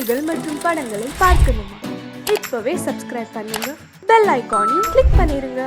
செய்திகள் மற்றும் படங்களை பார்க்கணுமா? இப்பவே சப்ஸ்கிரைப் பண்ணுங்க, பெல் ஐகானையும் கிளிக் பண்ணிருங்க.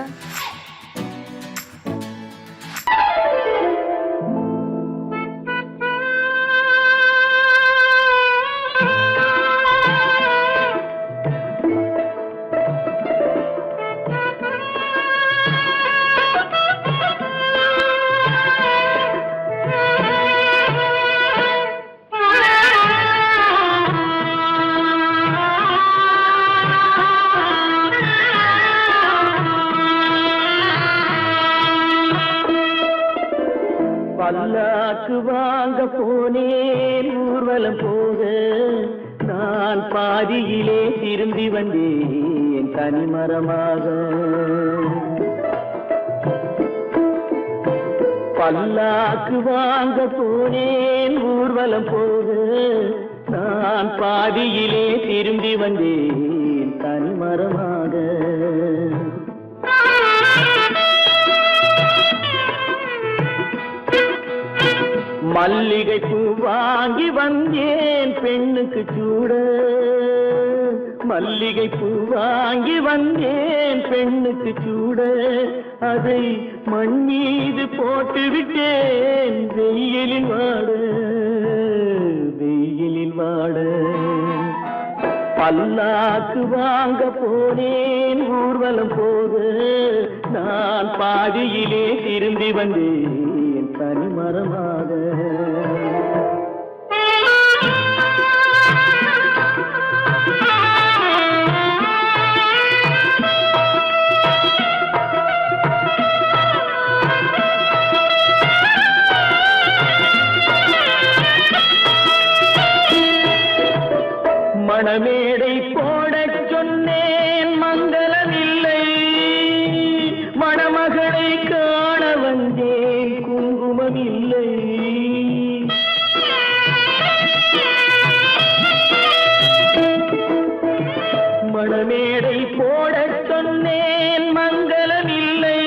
பல்லாக்கு வாங்க போனேன் ஊர்வலம் போக, நான் பாதியிலே திரும்பி வந்தேன் தனிமரமாக. பல்லாக்கு வாங்க போனேன் ஊர்வலம் போக, நான் பாதியிலே திரும்பி வந்தேன் தனிமரமாக. மல்லிகை பூ வாங்கி வந்தேன் பெண்ணுக்கு சூட, மல்லிகை பூ வாங்கி வந்தேன் பெண்ணுக்கு சூட, அதை மண் மீது போட்டு விட்டேன் வெயிலில் வாட, வெயிலில் வாட. பல்லாக்கு வாங்க போனேன் ஊர்வலம் போக, நான் பாதியிலே திரும்பி வந்தேன் தனிமரமாக. மணமேடை போடச் சொன்னேன் மங்களமில்லை, மணமகளை காண வந்தேன் குங்குமமில்லை. மணமேடை போடச் சொன்னேன் மங்களமில்லை,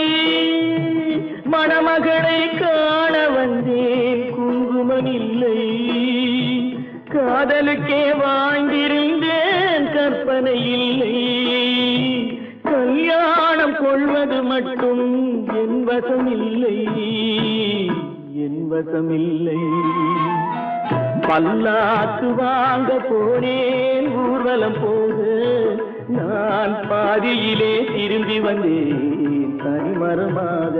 மணமகளை காண வந்தேன் குங்குமமில்லை. காதலுக்கே வாழ்ந்திருந்தேன் கற்பனை இல்லை, கல்யாணம் கொள்வது மட்டும் என் வசமில்லை, என் வசமில்லை. பல்லாக்கு வாங்க போனேன் ஊர்வலம் போக, நான் பாதியிலே திரும்பி வந்தேன் தனிமரமாக.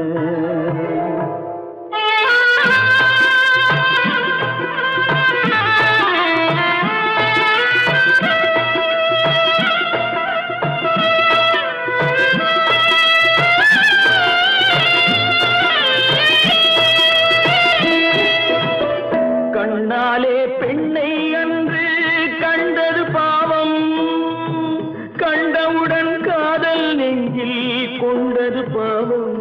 கண்ணாலே பெண்ணை அன்று கண்டது பாவம், கண்டவுடன் காதல் நெஞ்சில் கொண்டது பாவம்.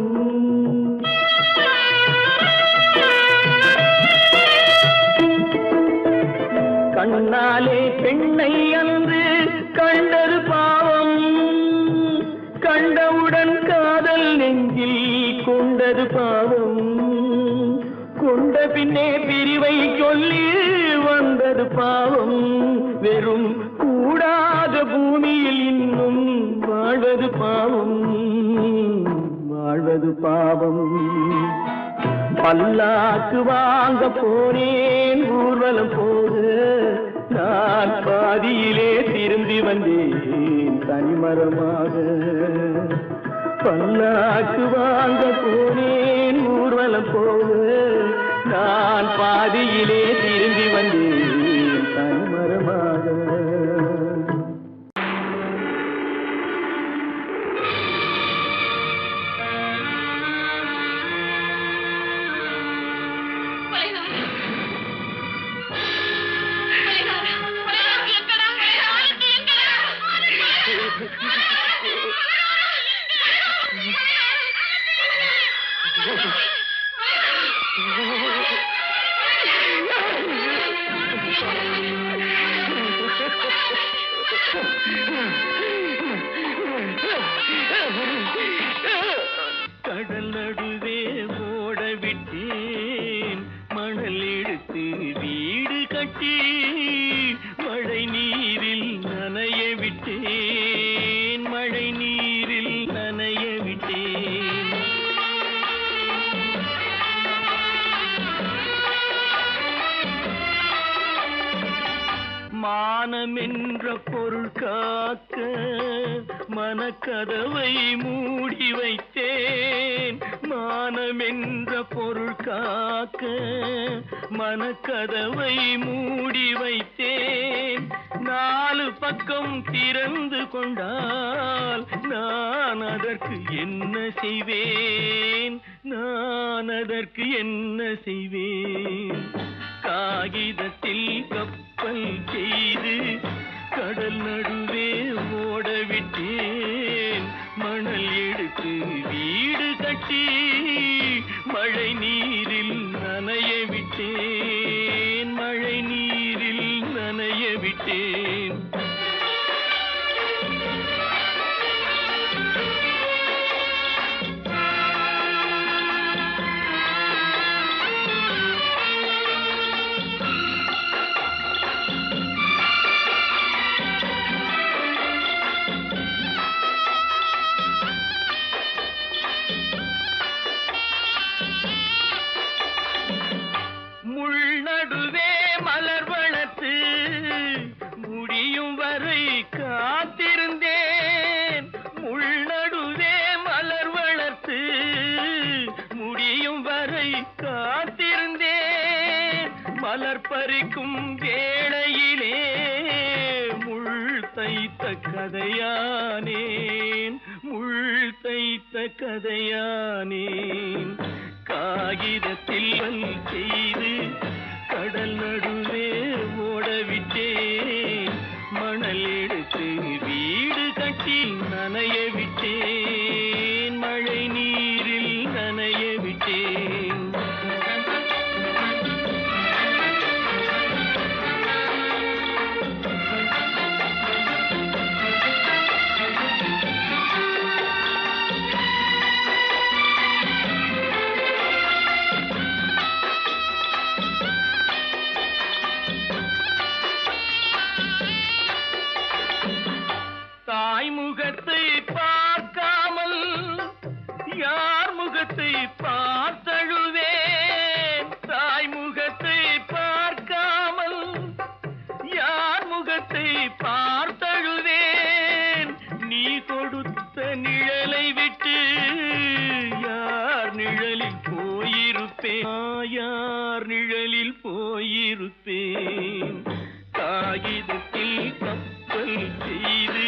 கண்ணாலே பெண்ணை அன்று கண்டது பாவம், கண்டவுடன் காதல் நெஞ்சில் கொண்டது பாவம். கொண்ட பின்னே பிரிவை சொல்லி வந்தது பாவம், வெறும் கூடாத பூமியில் இன்னும் வாழ்வது பாவம், வாழ்வது பாவம். பல்லாக்கு வாங்க போனேன் ஊர்வலம் போக, நான் பாதியிலே திரும்பி வந்தேன் தனிமரமாக. பல்லாக்கு வாங்க போனேன் ஊர்வலம் போக, நான் பாதியிலே திரும்பி வந்தேன் தனிமரமாக. கடல் நடுவே ஓட விட்டேன் மணல் எடுத்து வீடு கட்டி மழை நீர் மானம் என்ற பொருள் காக்க மனக்கதவை மூடி வைத்தேன். மானம் என்ற பொருள் காக்க மனக்கதவை மூடி வைத்தேன். 4 பக்கம் திறந்து கொண்டால் நான் அதற்கு என்ன செய்வேன்? நான் அதற்கு என்ன செய்வேன்? காகிதத்தில் கப்பல் செய்து கடல் நடுவே ஓடவிட்டேன். மணல் எடுத்து வீடு கட்டி மழை நீரில் நனைய விட்டேன். மழை நீரில் நனைய விட்டேன். முள்நடுவே மலர் வளர்த்து முடியும் வரை காத்திருந்தேன். முள்நடுவே மலர் வளர்த்து முடியும் வரை காத்திருந்தேன். மலர் பறிக்கும் வேளையிலே முள் தைத்த கதையானேன். முள் தைத்த கதையானேன். காகிதத்தில் செய்து கடல் நடுவே ஓடவிட்டேன். மணல் எடுத்து வீடு கட்டி நனைய விட்டேன். மழை நீரில் நனைய விட்டேன். தாய் முகத்தை பார்க்காமல் யார் முகத்தை பார்த்தழுவேன். தாய் முகத்தை பார்க்காமல் யார் முகத்தை பார்த்தழுவேன். நீ கொடுத்த நிழலை விட்டு யார் நிழலில் போயிருப்பேன். யார் நிழலில் போயிருப்பேன். காகிதத்தில் கப்பல் செய்து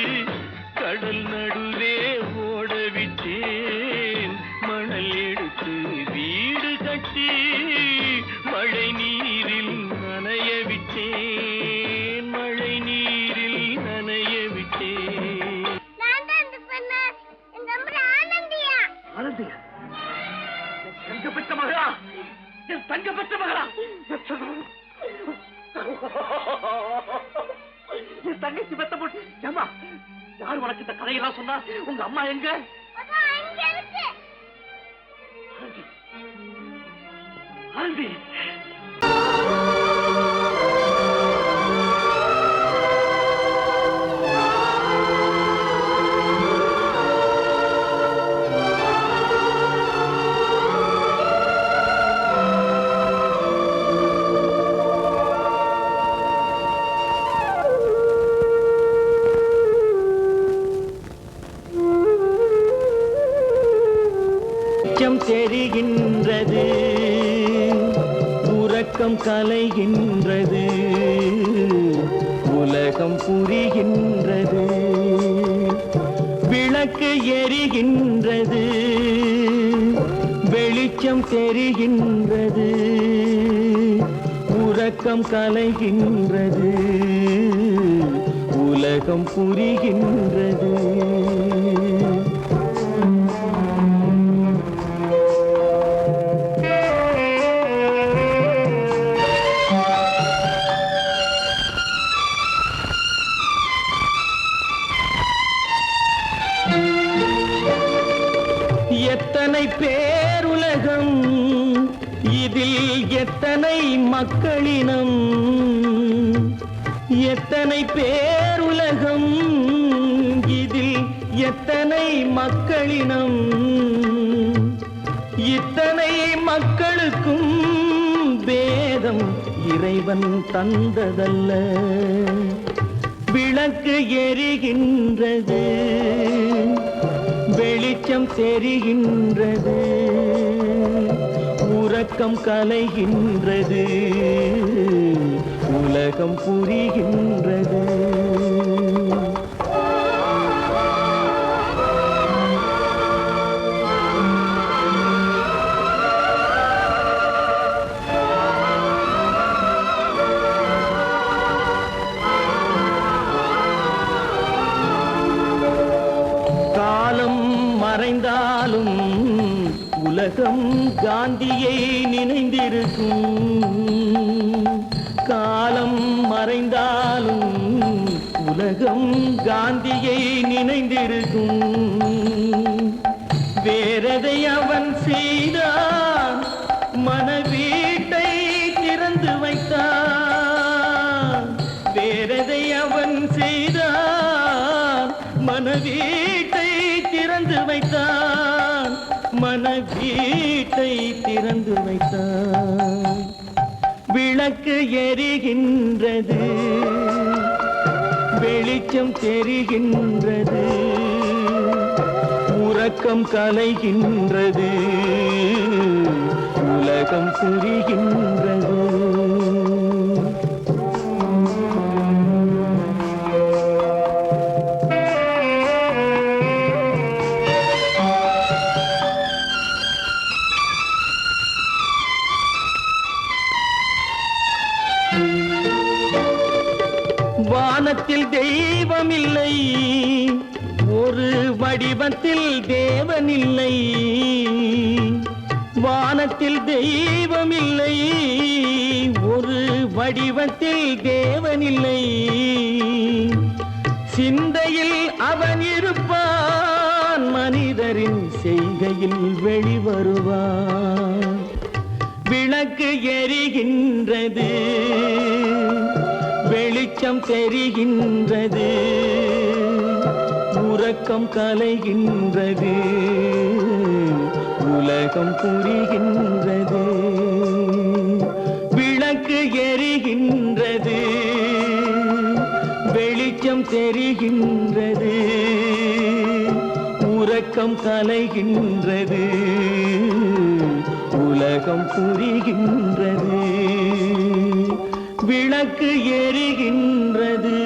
கடல் நடுவே ஓடவிட்டேன். மணல் எடுத்து வீடு கட்டி மழை நீரில் நனைய விட்டேன். மழை நீரில் நனைய விட்டேன். ஆனந்தியா, தங்க பெற்ற மகளா, என் தங்க பெற்ற மகளா, என் தங்கச்சி பெத்த போட்டு ஏமா யார் உனக்கு இந்த கதையெல்லாம் சொன்னா? உங்க அம்மா எங்க? ஆனந்தி, தெரிகின்றது, உறக்கம் கலைகின்றது, உலகம் புரிகின்றது, விளக்கு எரிகின்றது, வெளிச்சம் தெரிகின்றது, உறக்கம் கலைகின்றது, உலகம் புரிகின்றது. எத்தனை பேருலகம், இதில் எத்தனை மக்களினம், எத்தனை பேருலகம், இதில் எத்தனை மக்களினம், இத்தனை மக்களுக்கும் வேதம் இறைவன் தந்ததல்ல. எரிகின்றது, வெளிச்சம் தெரிகின்றது, உறக்கம் கலைகின்றது, உலகம் புரிகின்றது. காலம் மறைந்தாலும் உலகம் காந்தியை நினைந்திருக்கும். காலம் மறைந்தாலும் உலகம் காந்தியை நினைந்திருக்கும். வேறெதை அவன் செய்தான், மனவீட்டை திறந்து வைத்தான். வேறெதை அவன் செய்தான், மனவீட்டை திறந்து வைத்தான். மனவீட்டை திறந்து வைத்தான். விளக்கு எரிகின்றது, வெளிச்சம் தெரிகின்றது, உறக்கம் கலைகின்றது, உலகம் புரிகின்றது. வானத்தில் தெய்வமில்லை, ஒரு வடிவத்தில் தேவனில்லை. வானத்தில் தெய்வமில்லை, ஒரு வடிவத்தில் தேவனில்லை. சிந்தையில் அவன் இருப்பான், மனிதரின் செய்கையில் வெளிவருவான். விளக்கு எரிகின்றது, வெளிச்சம் தெரிகின்றது, உறக்கம் கலைகின்றது, உலகம் புரிகின்றது. விளக்கு எரிகின்றது, வெளிச்சம் தெரிகின்றது, உறக்கம் கலைகின்றது, உலகம் புரிகின்றது. விளக்கு எரிகின்றது.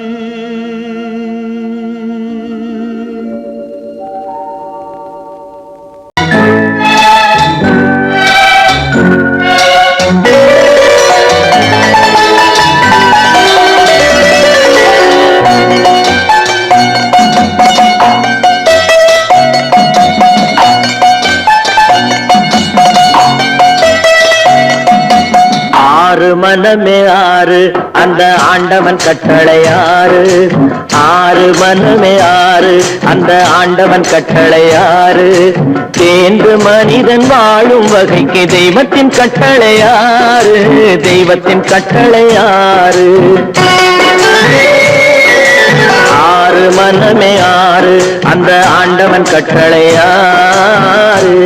மனமே ஆறு, அந்த ஆண்டவன் கட்டளை ஆறு. ஆறு மனமே ஆறு, அந்த ஆண்டவன் கட்டளை ஆறு. தேர்ந்து மனிதன் வாழும் வகைக்கு தெய்வத்தின் கட்டளை ஆறு. தெய்வத்தின் கட்டளை ஆறு. ஆறு மனமே ஆறு, அந்த ஆண்டவன் கட்டளை ஆறு.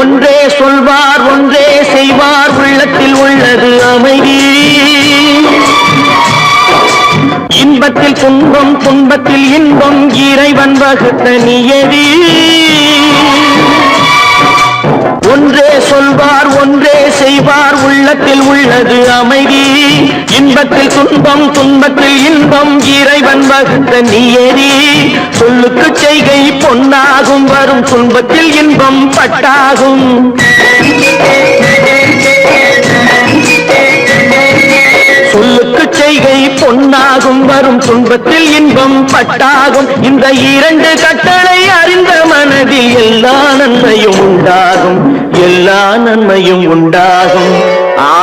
ஒன்றே சொல்வார், ஒன்றே செய்வார், உள்ளத்தில் உள்ளது அமைதி. இன்பத்தில் துன்பம், துன்பத்தில் இன்பம், இறைவன் வகுத்த நியதி. ஒன்றே சொல்வார், ஒன்றே செய்வார், உள்ளத்தில் உள்ளது அமைதி. இன்பத்தில் துன்பம், துன்பத்தில் இன்பம், இறைவன் வகுத்த நியதி. சொல்லுக்கு செய்கை பொன்னாகும், வரும் துன்பத்தில் இன்பம் பட்டாகும். சொல்லுக்கு செய்கை பொன்னாகும், வரும் துன்பத்தில் இன்பம் பட்டாகும். இந்த இரண்டு கட்டளை அறிந்த மனதில் எல்லா நன்மையும் உண்டாகும், எல்லா நன்மையும் உண்டாகும்.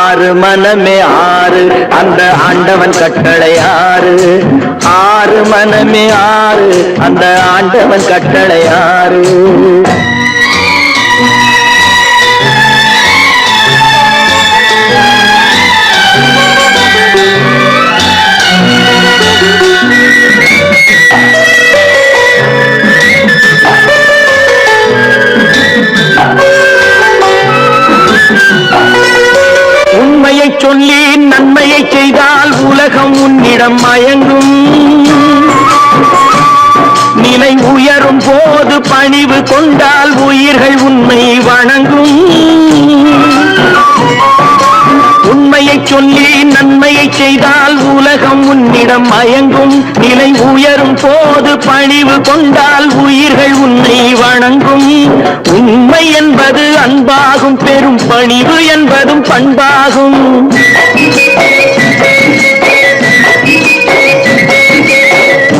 ஆறு மனமே ஆறு, அந்த ஆண்டவன் கட்டளை ஆறு. ஆறு மனமே ஆறு, அந்த ஆண்டவன் கட்டளை ஆறு. சொல்லி நன்மையை செய்தால் உலகம் உன்னிடம் மயங்கும். நிலை உயரும் போது பணிவு கொண்டால் உயிர்கள் உன்னை வணங்கும். உண்மையை சொல்லி நன்மையை செய்தால் உலகம் உன்னிடம் மயங்கும். நிலை உயரும் போது பணிவு கொண்டால் உயிர்கள் உன்னை வணங்கும். உண்மை என்பது அன்பாகும், பெரும் பணிவு என்பதும் பண்பாகும்.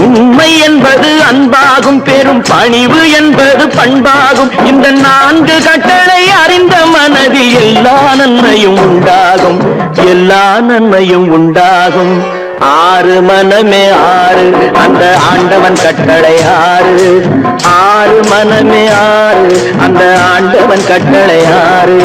உண்மை என்பது அன்பாகும், பெரும் பணிவு என்பது பண்பாகும். இந்த 4 கட்டளை அறிந்த மனதில் எல்லா நன்மையும் உண்டாகும், எல்லா நன்மையும் உண்டாகும். 6 மனமே 6 அந்த ஆண்டவன் கட்டளை 6. 6 மனமே 6 அந்த ஆண்டவன் கட்டளை 6.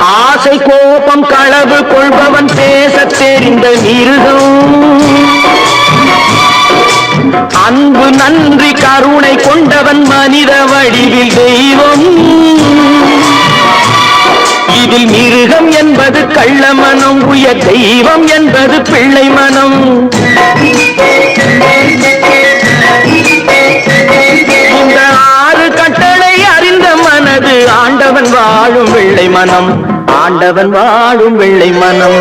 ஆசை கோபம் களவு கொள்பவன் பேசத் தெரிந்த மிருகம். அன்பு நன்றி கருணை கொண்டவன் மனித வடிவில் தெய்வம். இதில் மிருகம் என்பது கள்ள மனம், உயர் தெய்வம் என்பது பிள்ளை மனம். இந்த 6 கட்டளை அறிந்த மனது ஆண்டவன் வாழும் வெள்ளை மனம், ஆண்டவன் வாழும் வெள்ளை மனம்.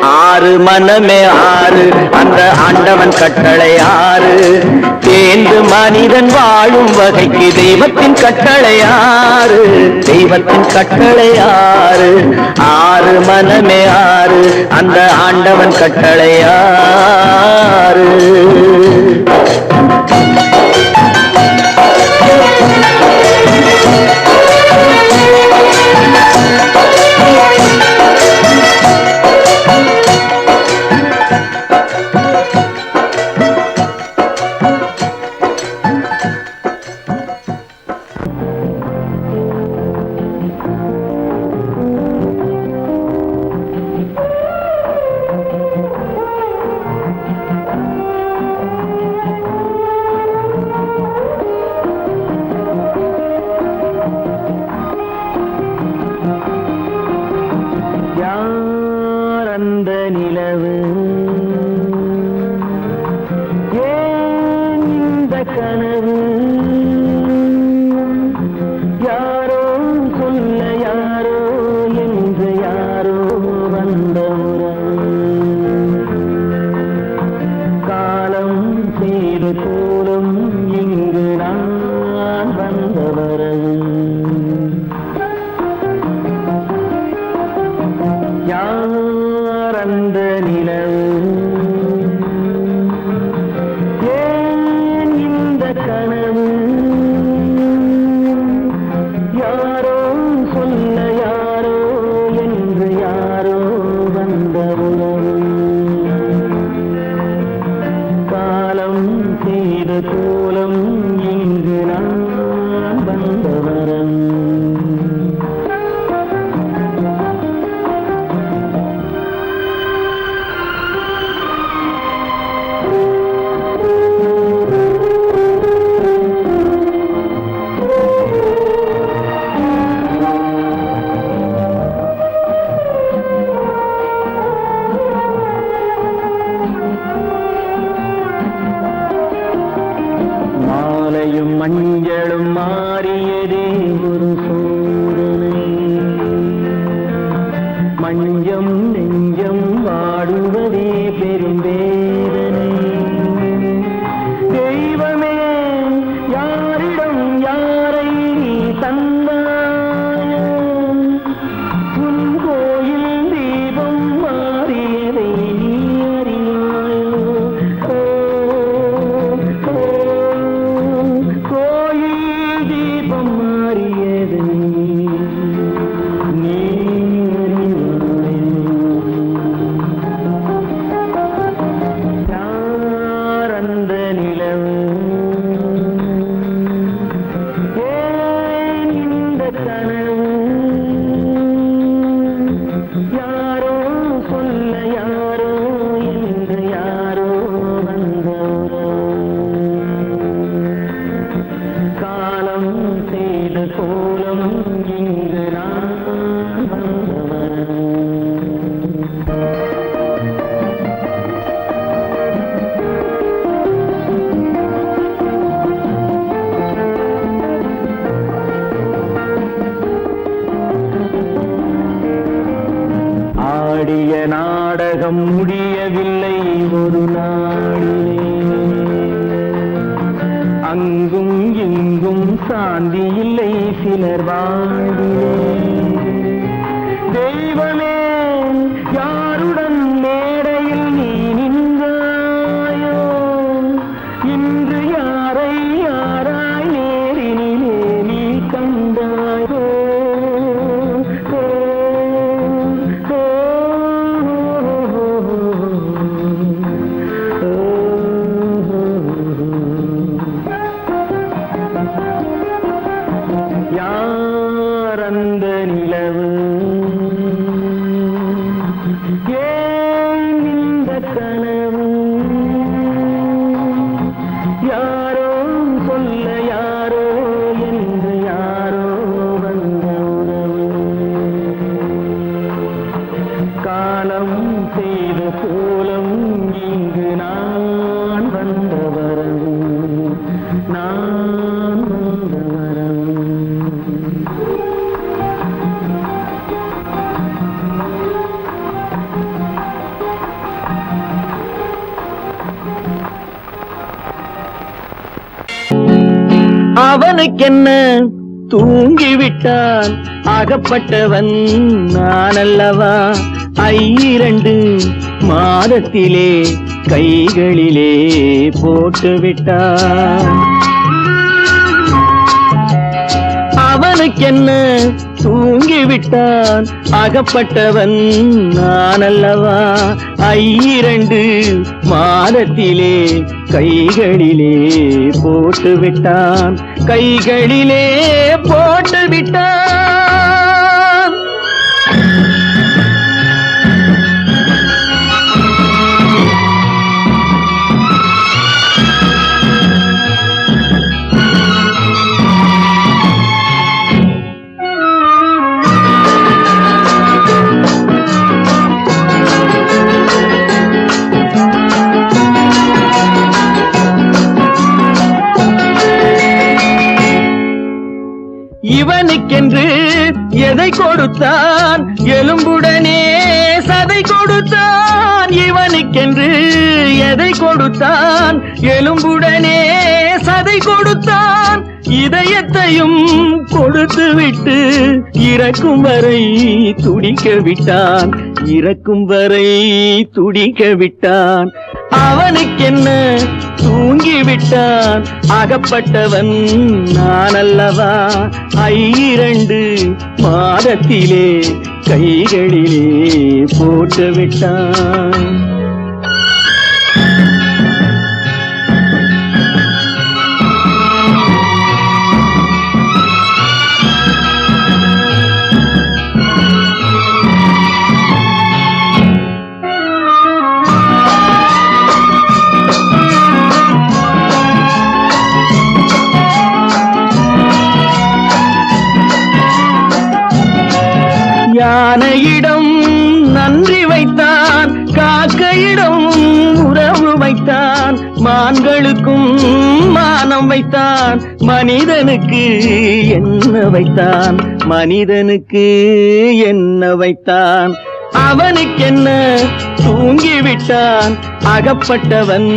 6 மனமே 6 அந்த ஆண்டவன் கட்டளை 6. தேர்ந்து மனிதன் வாழும் வகைக்கு தெய்வத்தின் கட்டளை 6, தெய்வத்தின் கட்டளை 6. 6 மனமே 6 அந்த ஆண்டவன் கட்டளை 6. அந்த நிலவு ஏன் இந்த கனவு, யாரோ சொல்ல யாரோ என்று யாரோ வந்த உறவு. காலம் செய்து கூறும் இங்கு நான் வந்த வரவு. யார் அந்த நிலவு, ஏன் இந்த கனவு, யாரோ சொல்ல யாரோ என்று யாரோ வந்த உறவு. காலம் செய்த கோலம் இங்கு நான் வந்த வரம். சாந்தி இல்லை சிலர் வாழ்விலே. தெய்வமே யாருடன் மேடையில் நீ நின்றாயோ, இன்று யாரை யாராய் நேரினிலே நீ கண்டாயோ. யார் அந்த நிலவு, ஏன் இந்த கனவு, யாரோ சொல்ல யாரோ என்று யாரோ வந்த உறவு. காலம் செய்த கோலம் இங்கு நான் வந்த வரவு, நான் வந்த வரவு. அவனுக்கென்ன தூங்கிவிட்டான், அகப்பட்டவன் நான் அல்லவா. 2 மாதத்திலே கைகளிலே போட்டுவிட்டான். அவனுக்கென்ன தூங்கிவிட்டான், அகப்பட்டவன் நான் அல்லவா. 2 மாதத்திலே கைகளிலே போட்டுவிட்டான், கைகளிலே போட்டுவிட்டான். இவனுக்கென்று எதை கொடுத்தான், எலும்புடனே சதை கொடுத்தான். இவனுக்கென்று எதை கொடுத்தான், எலும்புடனே சதை கொடுத்தான். இதயத்தையும் கொடுத்து விட்டு இறக்கும் வரை துடிக்க விட்டான், இறக்கும் வரை துடிக்க விட்டான். அவனுக்கென்ன தூங்கிவிட்டான், அகப்பட்டவன் நான் அல்லவா. 2 மாதத்திலே கைகளிலே போட்டுவிட்டான். யானையிடம் நன்றி வைத்தான், காக்கையிடம் உறவு வைத்தான். மான்களுக்கும் மானம் வைத்தான், மனிதனுக்கு என்ன வைத்தான், மனிதனுக்கு என்ன வைத்தான். அவனுக்கென்ன தூங்கிவிட்டான், அகப்பட்டவன்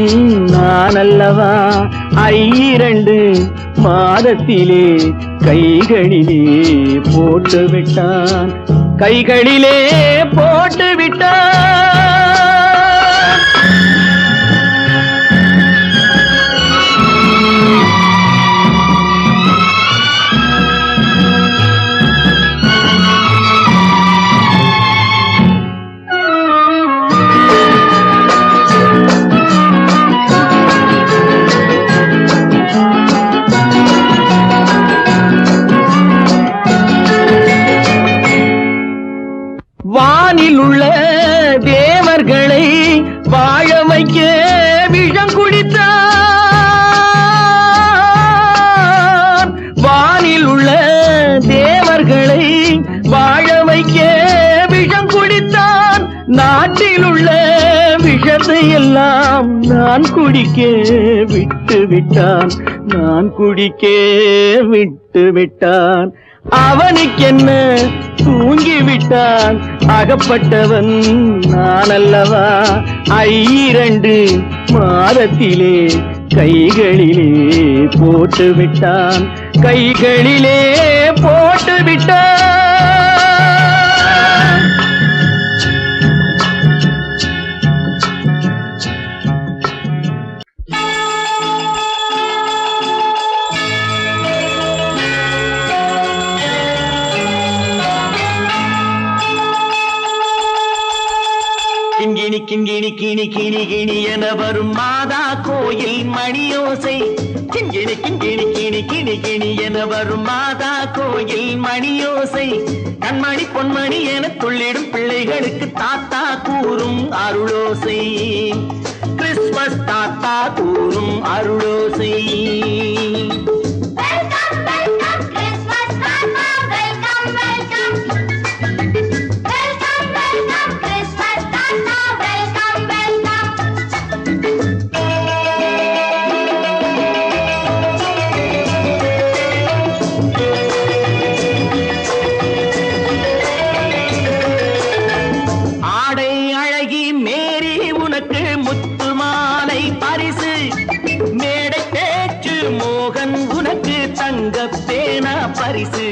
நான் அல்லவா. 2 மாதத்திலே கைகளிலே போட்டுவிட்டான், கைகளிலே போட்டுவிட்டான். வானில் உள்ள தேவர்களை வாழ வைக்க விஷம் குடித்தான். வானில் உள்ள தேவர்களை வாழ வைக்க விஷம் குடித்தான். நாட்டில் உள்ள விஷத்தை எல்லாம் நான் குடிக்க விட்டு விட்டான், நான் குடிக்க விட்டு விட்டான். அவனுக்கென்ன தூங்கிவிட்டான் அகப்பட்டவன் நான் அல்லவா 2 மாதத்திலே கைகளிலே போட்டு விட்டான் கைகளிலே போட்டு விட்டான். கிண்கிணி கிண்கிணி கிணி கிணி கிணி என வரும் மாதா கோயில் மணியோசை கிண்கிணி கிண்கிணி கிணி கிணி கிணி என வரும் மாதா கோயில் மணியோசை கண்மணி பொன்மணி என துள்ளிடும் பிள்ளைகளுக்கு தாத்தா கூறும் அருளோசை கிறிஸ்துமஸ் தாத்தா கூறும் அருளோசை. பரிசு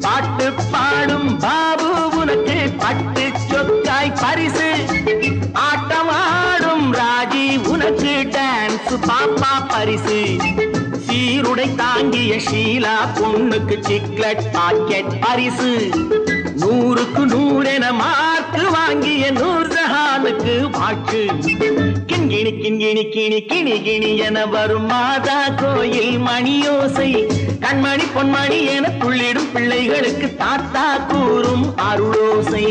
பாட்டு பாடும் பாபு உனக்கு பட்டு சொக்காய் பரிசு ஆட்டமாடும் ராஜி உனக்கு டான்ஸ் பாப்பா பரிசு சீருடை தாங்கிய ஷீலா பொண்ணுக்கு சிக்லெட் பாக்கெட் பரிசு 100க்கு 100 என மார்க்கு வாங்கிய நூர்ஜஹானுக்கு வாக்கு கிண்கிணி கிண்கிணி கிணி கிணி கிணி என வரும் மாதா கோயில் மணியோசை கண்மணி பொன்மணி என துள்ளிடும் பிள்ளைகளுக்கு தாத்தா கூறும் அருளோசை.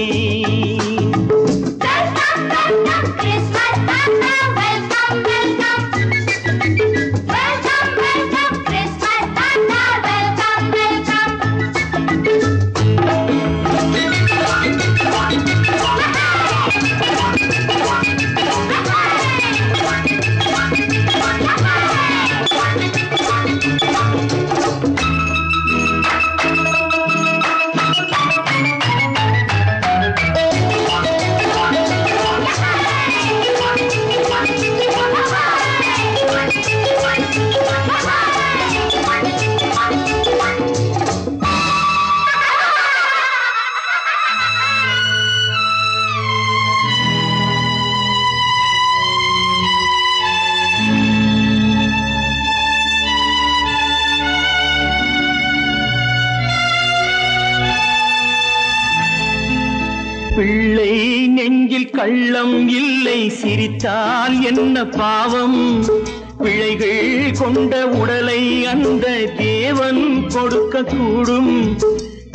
பிள்ளை நெஞ்சில் கள்ளம் இல்லை சிரித்தால் என்ன பாவம் பிழைகள் கொண்ட உடலை அந்த தேவன் கொடுக்க கூடும்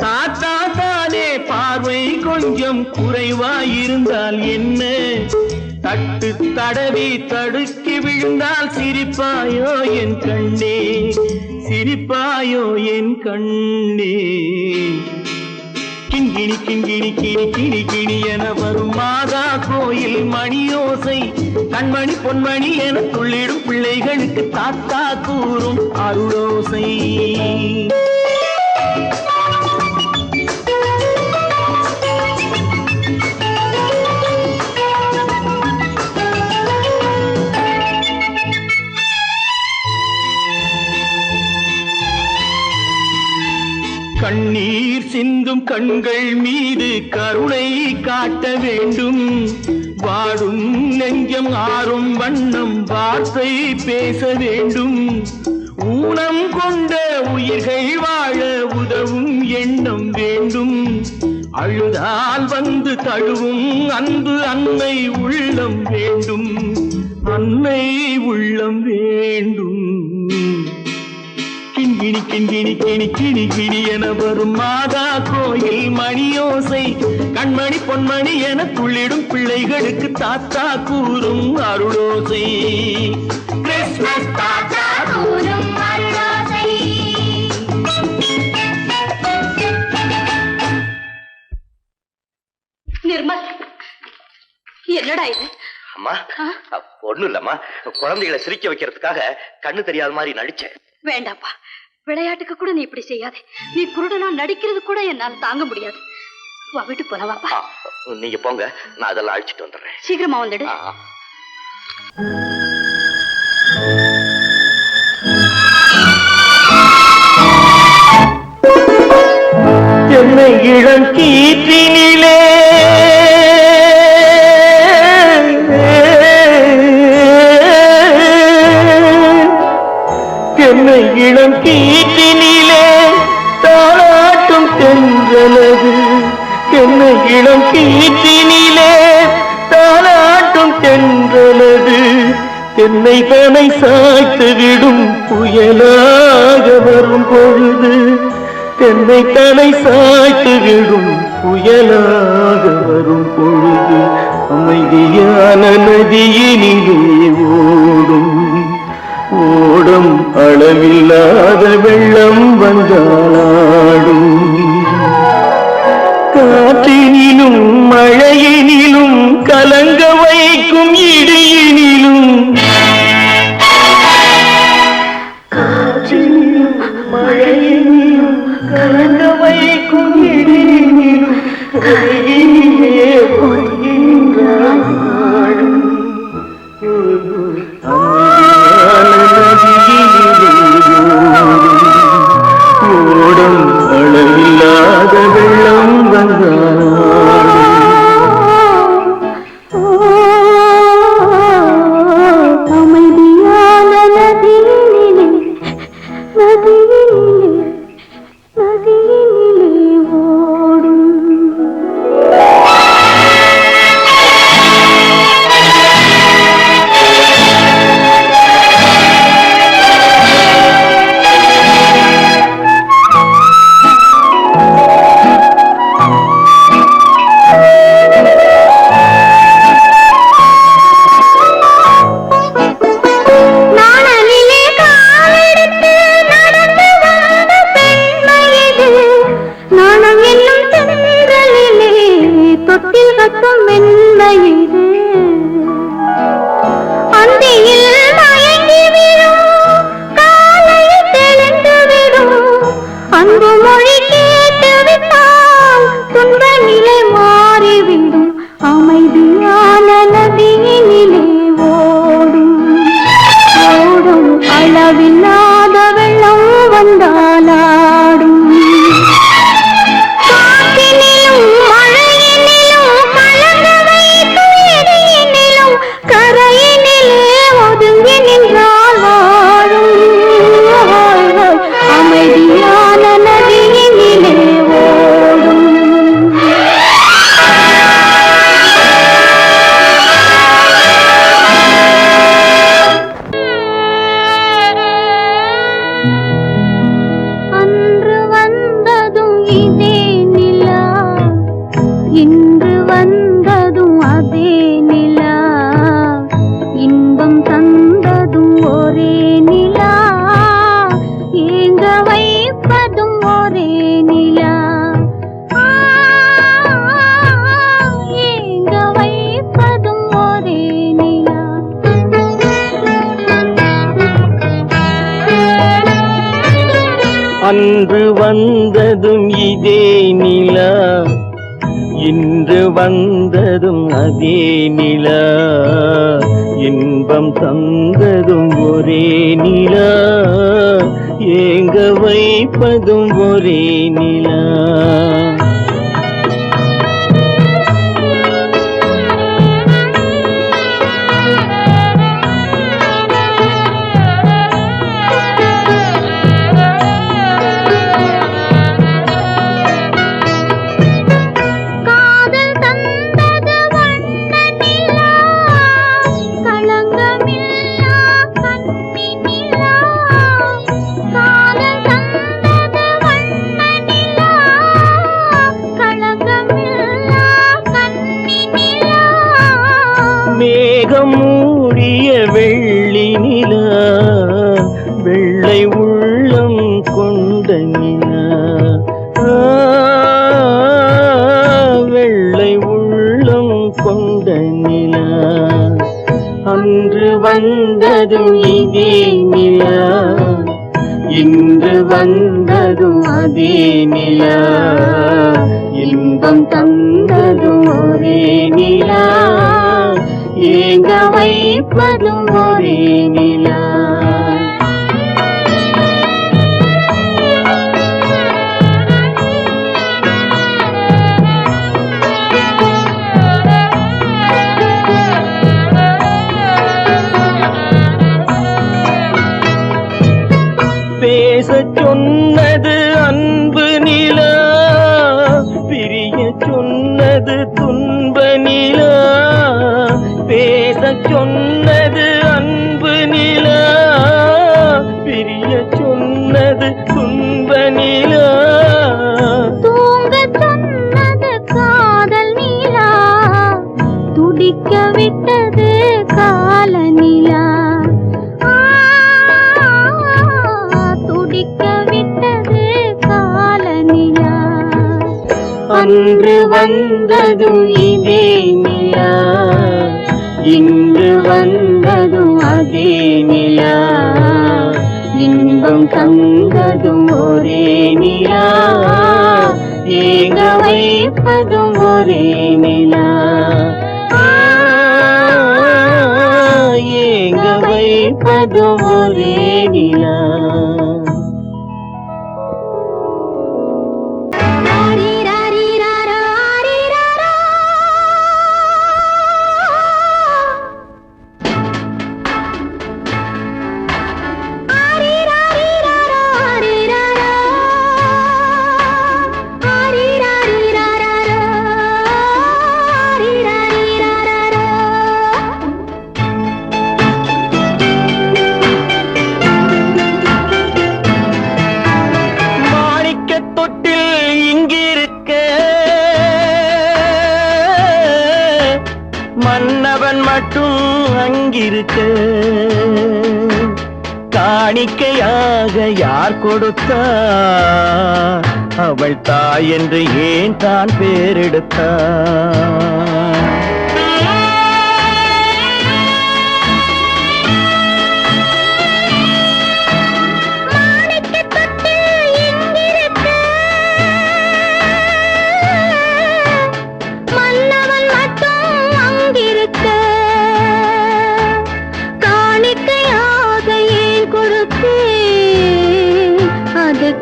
தாத்தா தானே பார்வை கொஞ்சம் குறைவாயிருந்தால் என்ன தட்டு தடவி தடுக்கி விழுந்தால் சிரிப்பாயோ என் கண்ணே சிரிப்பாயோ என் கண்ணே. கிண்கிணி கிண்கிணி கிணி கிணி கிணி என வரும் மாதா கோயில் மணியோசை கண்மணி பொன்மணி என துள்ளிடும் பிள்ளைகளுக்கு தாத்தா கூறும் அருளோசை. கண்ணீர் சிந்தும் கண்கள் மீது கருணை காட்ட வேண்டும் வாடும் நெஞ்சம் ஆறும் வண்ணம் வார்த்தை பேச வேண்டும் ஊனம் கொண்ட உயிர்கள் வாழ உதவும் எண்ணம் வேண்டும் அழுதால் வந்து தழுவும் அன்பு அன்னை உள்ளம் வேண்டும் அன்னை உள்ளம் வேண்டும். கிண்கிணி கிண்கிணி கிணி கிணி கிணி என வரும் மாதா கோயில் மணியோசை கண்மணி பொன்மணி என துள்ளிடும் பிள்ளைகளுக்கு தாத்தா கூறும் அருளோசை கிறிஸ்துமஸ் தாத்தா கூறும் அருளோசை. நிர்மல், என்னடா இது? அம்மா ஒண்ணும் இல்லம்மா, குழந்தைகளை சிரிக்க வைக்கிறதுக்காக கண்ணு தெரியாத மாதிரி நடிச்சேன். வேண்டாப்பா, விளையாட்டுக்கு கூட நீ இப்படி செய்யாதே. நீ குருடனா நடிக்கிறது கூட என்னால தாங்க முடியாது. வா, வீட்டு போல வாப்பா. நீங்க போங்க, நான் அதெல்லாம் அழிச்சிட்டு வந்துடுறேன். சீக்கிரமா வந்துடு. என்னை இளம் கீற்றினிலே என்னை இளம் கீற்றினிலே தாளாட்டும் தென்றலது என்னை இளம் கீற்றினிலே தாளாட்டும் தென்றலது என்னை தனை சாய்த்து விடும் புயலாக வரும் பொழுது என்னை தலை சாய்த்து விடும் புயலாக வரும் பொழுது அமைதியான நதியினிலே ஓடும் ஓடும் அளவில்லாத வெள்ளம் வந்தாடும் காற்றினிலும் மழையினிலும் கலங்க வைக்கும் இடியினிலும் காற்றினிலும் மழையினிலும் கலங்க வைக்கும் இடியினிலும் கரையினிலே பொய்கின்றான் நாடும் ஓடும் அளவில்லாத வெள்ளம் வந்தாடும் அமைதியான நதியினிலே ஓடும் அளவில்லாத வெள்ளம் வந்தாலாடும் காற்றினிலும் மழையினிலும் கலங்க வைக்கும் இடியினிலும் கரையினிலே ஒதுங்கி நின்றால் வாழும் அமைதியான நதியினிலே ஓடும் அன்று வந்ததும் இதே நிலா இன்று வந்ததும் அதே நிலா இன்பம் தந்ததும் ஒரே நிலா ஏங்க வைப்பதும் ஒரே நிலா ஏங்க வைப்பதும் ஒரே நிலா அன்று வந்ததும் இதே நிலா இன்று வந்ததும் அதே நிலா இன்பம் தந்ததும் ஒரே நிலா ஏங்க வைப்பதும் ஒரே நிலா காதல் தந்தது வண்ண நிலா களங்கமில்லா கண்ணி நிலா காதல் தந்தது வண்ண நிலா களங்கமில்லா கண்ணி நிலா மேகம் மூடிய வெள்ளி நிலா வெள்ளை உள்ளம் கொண்ட நிலா வெள்ளை உள்ளம் கொண்ட நிலா அன்று வந்ததும் இதே நிலா இன்று வந்ததும் அதே நிலா, இன்பம் தந்ததும் ஒரே நிலா, ஏங்க வைப்பதும் ஒரே நிலா. பேச சொன்னது அன்பு நிலா, பிரிய சொன்னது துன்ப நிலா. பேச சொன்னது அன்பு நிலா, பிரிய சொன்னது துன்ப நிலா. தூங்க சொன்னது காதல் நிலா, துடிக்க விட்டது கால நிலா. அன்று வந்ததும் இதே நிலா, இன்று வந்ததும் அதே நிலா, இன்பம் தந்ததும் ஒரே நிலா, ஏங்க வைப்பதும் ஒரே நிலா. ஏங்க வைப்பதும் ஒரே நிலா. மன்னவன் மட்டும் அங்கிருக்க, காணிக்கையாக யார் கொடுத்தா, அவள் தாய் என்று ஏன் தான் பேரெடுத்தா.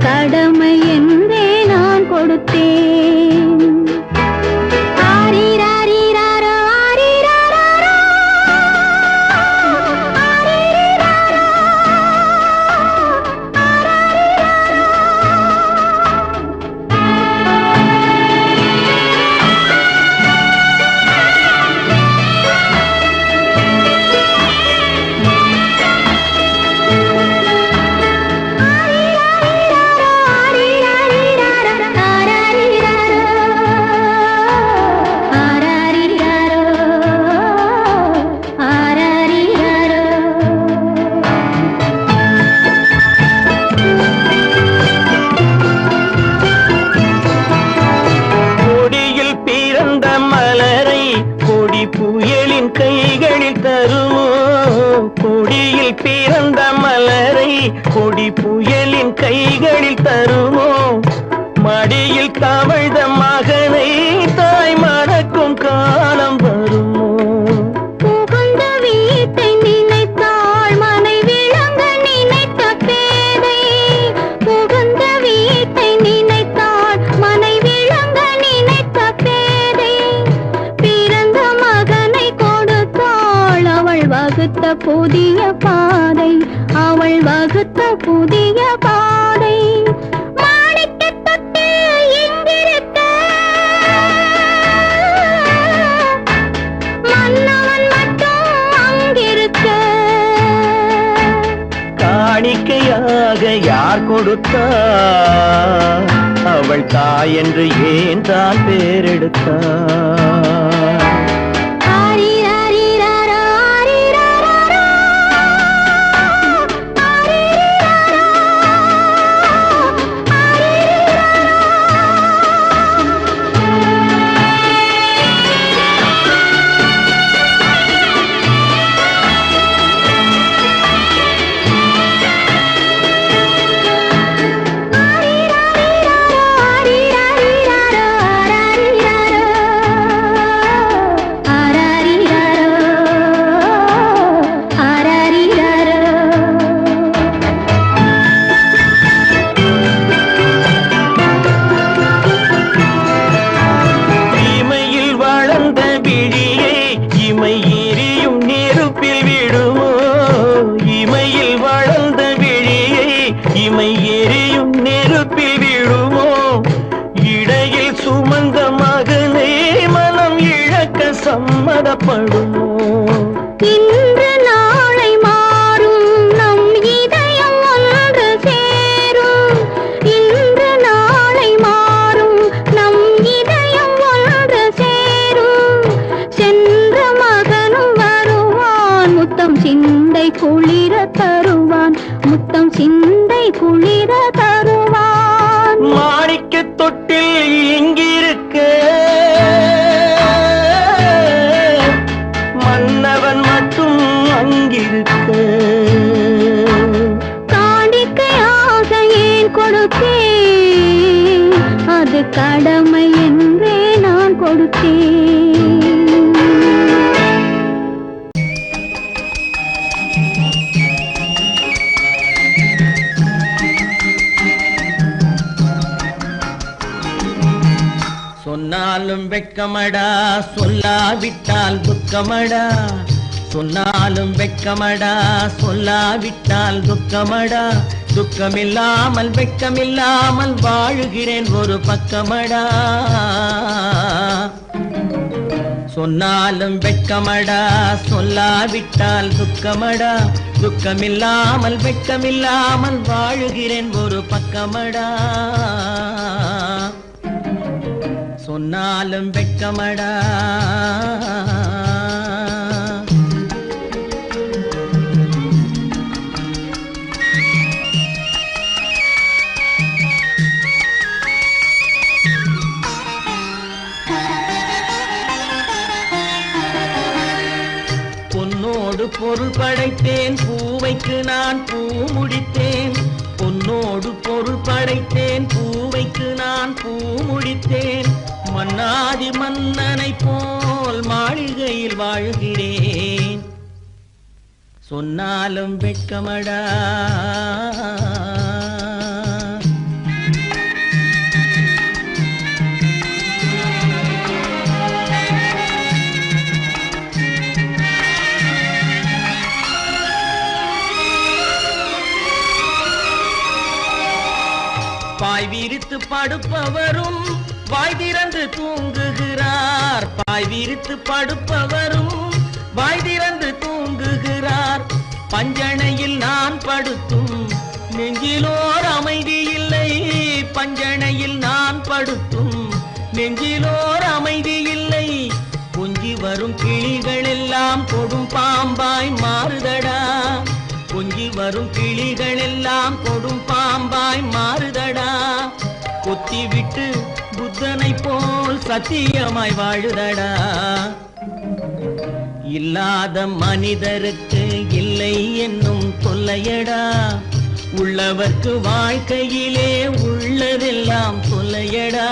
கடமை என்றே நான் கொடுத்தேன். புயலின் கைகளில் தருமோ, கொடியில் பிறந்த மலரை கொடி புயலின் கைகளில் தருமோ, மடியில் தவழ்ந்த மகனை தாய் மறக்கும் காலம் வருமோ. புகுந்த வீட்டை நினைத்தாள் மனை விளங்க நினைத்த பேதை, புகுந்த வீட்டை நினைத்தாள் மனை விளங்க நினைத்த பேதை, பிறந்த மகனை கொடுத்தாள் அவள் வகுத்த புதிய பாதை, அவள் வகுத்த புதிய பாதை. காணிக்கையாக யார் கொடுத்தா, அவள் தாய் என்று ஏன் தான் பேரெடுத்தா. உரிமை எரியும் நெருப்பில் விழுமோ இடையில் சுமந்த மகனை மனம் இழக்க சம்மதப்படுமோ இன்று நாளை மாறும் நம் இதயம் ஒன்று சேரும் இன்று நாளை மாறும் நம் இதயம் ஒன்று சேரும் சென்ற மகனும் வருவான் முத்தம் சிந்தை குளிர தருவான் முத்தம் சிந்தை குளிர தருவான் மாணிக்க தொட்டில் இங்கிருக்க மன்னவன் மட்டும் அங்கிருக்க காணிக்கையாக ஏன் கொடுத்தேன் அது கடமை என்றே நான் கொடுத்தேன் சொன்னாலும் வெட்கமடா சொல்லாவிட்டால் துக்கமடா சொன்னாலும் வெட்கமடா சொல்லாவிட்டால் துக்கமடா துக்கமில்லாமல் வெட்கமில்லாமல் வாழுகிறேன் ஒரு பக்கமடா சொன்னாலும் வெட்கமடா சொல்லாவிட்டால் துக்கமடா துக்கமில்லாமல் வெட்கமில்லாமல் வாழுகிறேன் ஒரு பக்கமடா சொன்னாலும் வெட்கமடா பொன்னோடு பொருள் படைத்தேன் பூவைக்கு நான் பூ முடித்தேன் பொன்னோடு பொருள் படைத்தேன் பூவைக்கு நான் பூ முடித்தேன் மன்னாதி மன்னனை போல் மாளிகையில் வாழ்கிறேன் சொன்னாலும் வெட்கமடா பாய் விரித்து படுப்பவரும் வாய் திறந்து தூங்குகிறார் பாய் விரித்து படுப்பவரும் வாய் திறந்து தூங்குகிறார் பஞ்சணையில் நான் படுத்தும் நெஞ்சிலோர் அமைதி இல்லை பஞ்சணையில் நான் படுத்தும் நெஞ்சிலோர் அமைதி இல்லை கொஞ்சி வரும் கிளிகள் எல்லாம் கொடும் பாம்பாய் மாறுதடா கொஞ்சி வரும் கிளிகள் எல்லாம் கொடும் பாம்பாய் மாறுதடா கொத்தி விட்டு புத்தனை போல் சத்தியமாய் வாழுதடா இல்லாத மனிதருக்கு இல்லை என்னும் தொல்லையடா உள்ளவர்க்கு வாழ்க்கையிலே உள்ளதெல்லாம் தொல்லையடா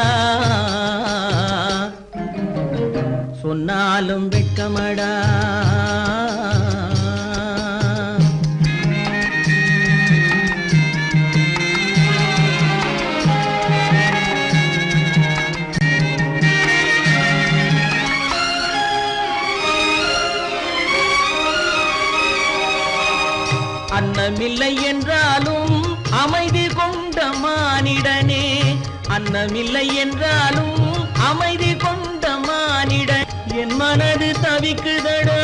சொன்னாலும் வெட்கமடா அன்னமில்லை என்றாலும் அமைதி கொண்ட மானிடனே அன்னமில்லை என்றாலும் அமைதி கொண்ட மானிடன் என் மனது தவிக்குதடா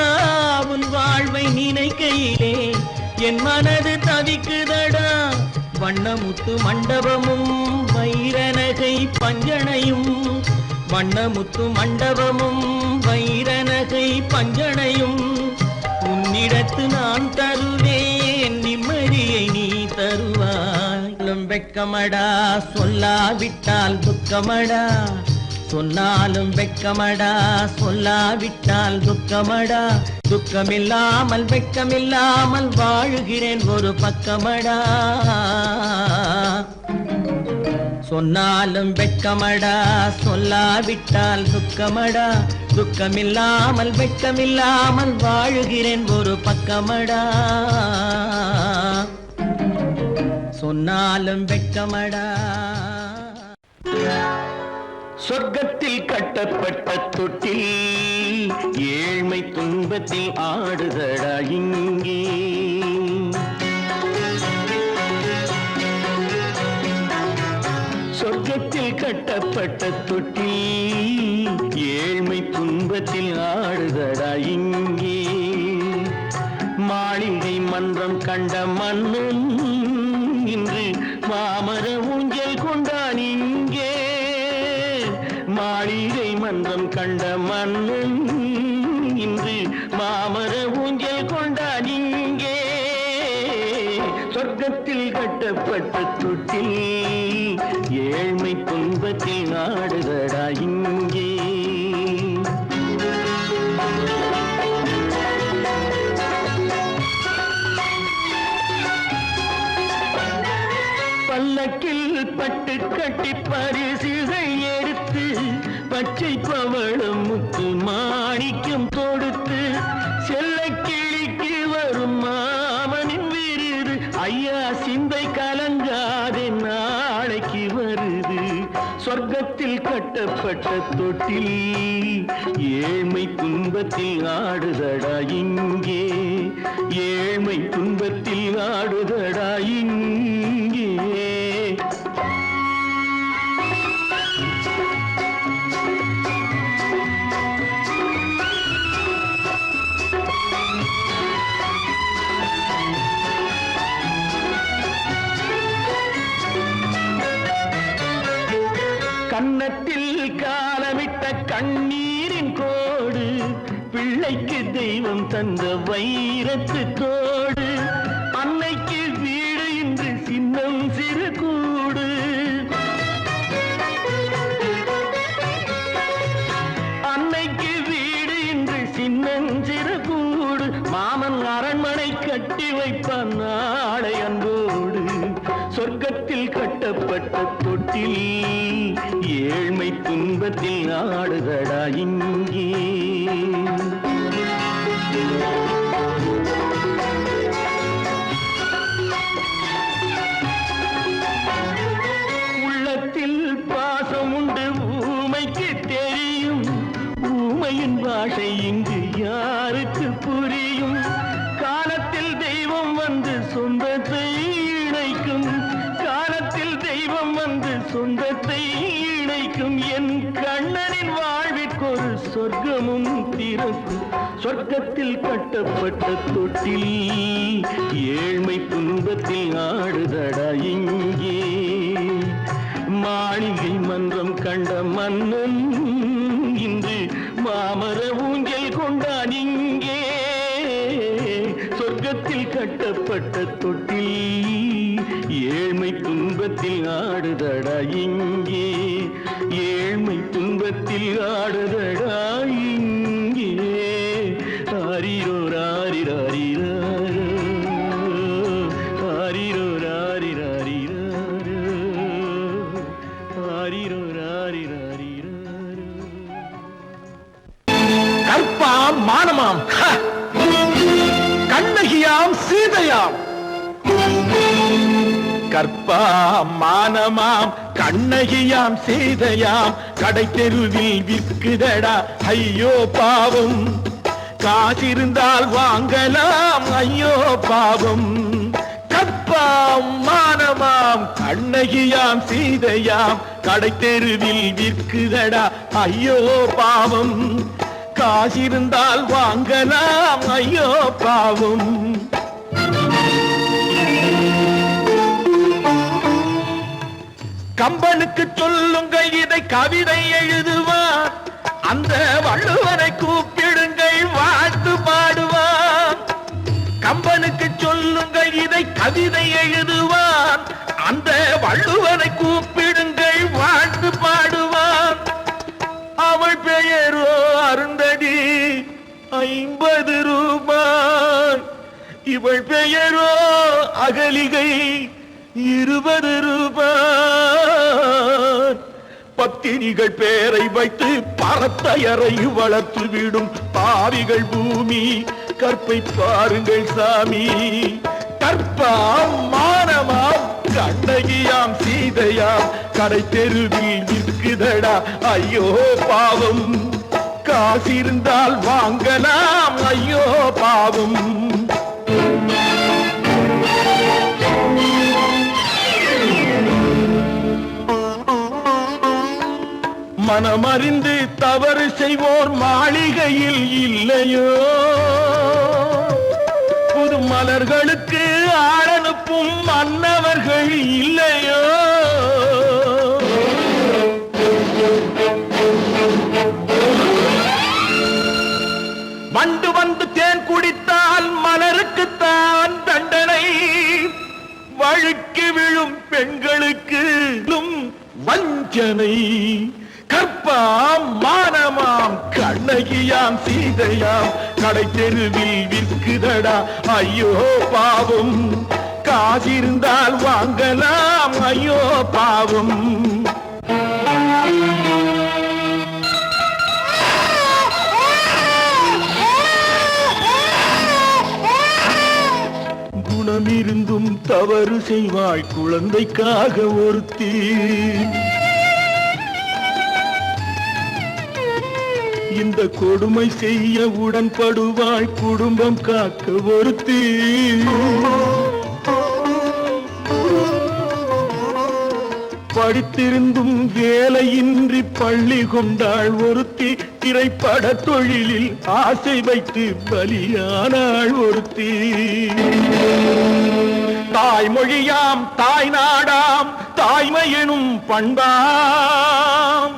உன் வாழ்வை நினைக்கையிலே என் மனது தவிக்குதடா வண்ணமுத்து மண்டபமும் வைரநகை பஞ்சனையும் வண்ணமுத்து மண்டபமும் வைரநகை பஞ்சனையும் உன்னிடத்து நான் தருவேன் நிம்மதியை நீ தருவாய் வெட்கமடா சொல்லாவிட்டால் துக்கமடா சொன்னாலும் வெட்கமடா சொல்லாவிட்டால் துக்கமடா துக்கமில்லாமல் வெட்கமில்லாமல் வாழுகிறேன் ஒரு பக்கமடா சொன்னாலும் வெட்கமடா சொல்லாவிட்டால் துக்கமடா துக்கமில்லாமல் வெட்கமில்லாமல் வாழுகிறேன் ஒரு பக்கமடா சொன்னாலும் வெட்கமடா சொர்க்கத்தில் கட்டப்பட்ட தொட்டில் ஏழ்மை துன்பத்தில் ஆடுதடா இங்கே கட்டப்பட்ட தொட்டில் ஏழ்மை துன்பத்தில் ஆடுதடா இங்கே மாளிகை மன்றம் கண்ட மன்னன் இன்று மாமர ஊஞ்சல் கொண்டான் இங்கே மாளிகை மன்றம் கண்ட மன்னன் இன்று மாமர ஊஞ்சல் கொண்டான் இங்கே சொர்க்கத்தில் கட்டப்பட்ட தொட்டில் ஏழ்மை துன்பத்தில் நாடுதடா இங்கே பல்லக்கில் பட்டு கட்டி பரிசுகள் எடுத்து பச்சை பவளம் முத்து மாணிக்கம் தொடுத்து செல்ல கிளிக்கு வரும் மாமனின் விருது ஐயா சிந்தை கலங்காதே நாளைக்கு வருது சொர்க்கத்தில் கட்டப்பட்ட தொட்டில் ஏழ்மை துன்பத்தில் ஆடுதடா இங்கே ஏழ்மை துன்பத்தில் ஆடுதடா இங்கே கன்னத்தில் காலமிட்ட கண்ணீரின் கோடு பிள்ளைக்கு தெய்வம் தந்த வைரத்து தோடு அன்னைக்கு வீடு இன்று சின்னம் சிறு கூடு அன்னைக்கு வீடு இன்று சின்னம் சிறு கூடு மாமன் அரண்மனை கட்டி வைப்பான் நாளை அன்போடு சொர்க்கத்தில் கட்டப்பட்ட தொட்டில் ஏழ்மை துன்பத்தில் ஆடுதடா இங்கே உள்ளத்தில் பாசம் உண்டு ஊமைக்கு தெரியும் ஊமையின் பாஷை இங்கு யாருக்கு புரியும் காலத்தில் தெய்வம் வந்து சொந்தத்தை இணைக்கும் காலத்தில் தெய்வம் வந்து சொந்தத்தை இணைக்கும் என் கண்ணனின் வாழ்விற்கொரு சொர்க்கமும் திறக்கும் சொர்க்கத்தில் கட்டப்பட்ட தொட்டில் ஏழ்மை துன்பத்தில் ஆடுதடா இங்கே மாளிகை மன்றம் கண்ட மன்னன் இன்று மாமர ஊஞ்சல் கொண்டான் இங்கே சொர்க்கத்தில் கட்டப்பட்ட தொட்டில் ஏழ்மை துன்பத்தில் ஆடுதடா இங்கே ஏழ்மை துன்பத்தில் ஆடுதடா இங்கே ஆரிரோ ராரிராரிரோ ஆரிரோ ராரிராரிரோ ஆரிரோ ராரிராரிரோ கற்பாம் மானமாம் கண்ணகியாம் சீதையாம் கற்பாம் மானமாம் கண்ணகியாம் சீதையாம் கடை தெருவில் விற்குதடா ஐயோ பாவம் காசிருந்தால் வாங்கலாம் ஐயோ பாவம் கற்பாம் மானமாம் கண்ணகியாம் சீதையாம் கடை தெருவில் விற்குதடா ஐயோ பாவம் காசிருந்தால் வாங்கலாம் ஐயோ பாவம் கம்பனுக்கு சொல்லுங்கள் இதை கவிதை எழுதுவான் அந்த வள்ளுவரை கூப்பிடுங்கள் வாழ்த்து பாடுவான் கம்பனுக்கு சொல்லுங்கள் இதை கவிதை எழுதுவான் அந்த வள்ளுவரை கூப்பிடுங்கள் வாழ்த்து பாடுவான் அவள் பெயரோ அருந்ததி 50 ரூபாய் இவள் பெயரோ அகலிகை 20 ரூபாய் பத்தினிகள் பேரை வைத்து பரத்தையரை வளர்த்து விடும் பாவிகள் பூமி கற்பை பாருங்கள் சாமி கற்பாம் மானமாம் கண்ணகியாம் சீதையாம் கடை தெருவில் விற்குதடா ஐயோ பாவம் காசிருந்தால் வாங்கலாம் ஐயோ பாவம் மனமறிந்து தவறு செய்வோர் மாளிகையில் இல்லையோ புது மலர்களுக்கு ஆளனுப்பும் மன்னவர்கள் இல்லையோ வண்டு வந்து தேன் குடித்தால் மலருக்குத்தான் தண்டனை வழுக்கி விழும் பெண்களுக்கு வஞ்சனை கற்பாம் மானமாம் கண்ணகியாம் சீதையாம் கடை தெருவில் விற்குதடா ஐயோ பாவம் காசிருந்தால் வாங்கலாம் ஐயோ பாவம் குணமிருந்தும் தவறு செய்வாய் குழந்தைக்காக ஒருத்தி இந்த கொடுமை செய்ய உடன்படுவாய் குடும்பம் காக்க ஒருத்தி படித்திருந்தும் வேலையின்றி பள்ளி கொண்டாள் ஒருத்தி திரைப்பட தொழிலில் ஆசை வைத்து பலியானாள் ஒருத்தி தாய்மொழியாம் தாய் நாடாம் தாய்மை எனும் பண்பாம்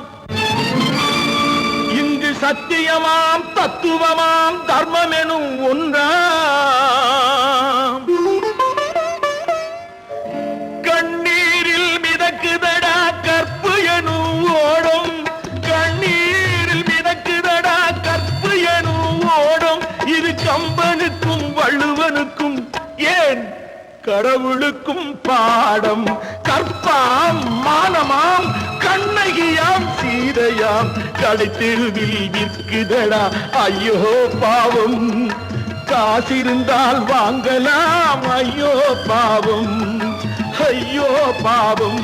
இங்கு சத்தியமாம் தத்துவமாம் தர்மம் எனும் ஒன்றாம் கண்ணீரில் மிதக்குதடா கற்பு எனும் ஓடும் கண்ணீரில் மிதக்குதடா கற்பு எனும் ஓடும் இது கம்பனுக்கும் வள்ளுவனுக்கும் ஏன் கடவுளுக்கும் பாடம் கற்பாம் மானமாம் கண்ணகியாம் சீதையாம் கடைத்தெருவில் விற்குதடா ஐயோ பாவம் காசிருந்தால் வாங்கலாம் ஐயோ பாவம் ஐயோ பாவம்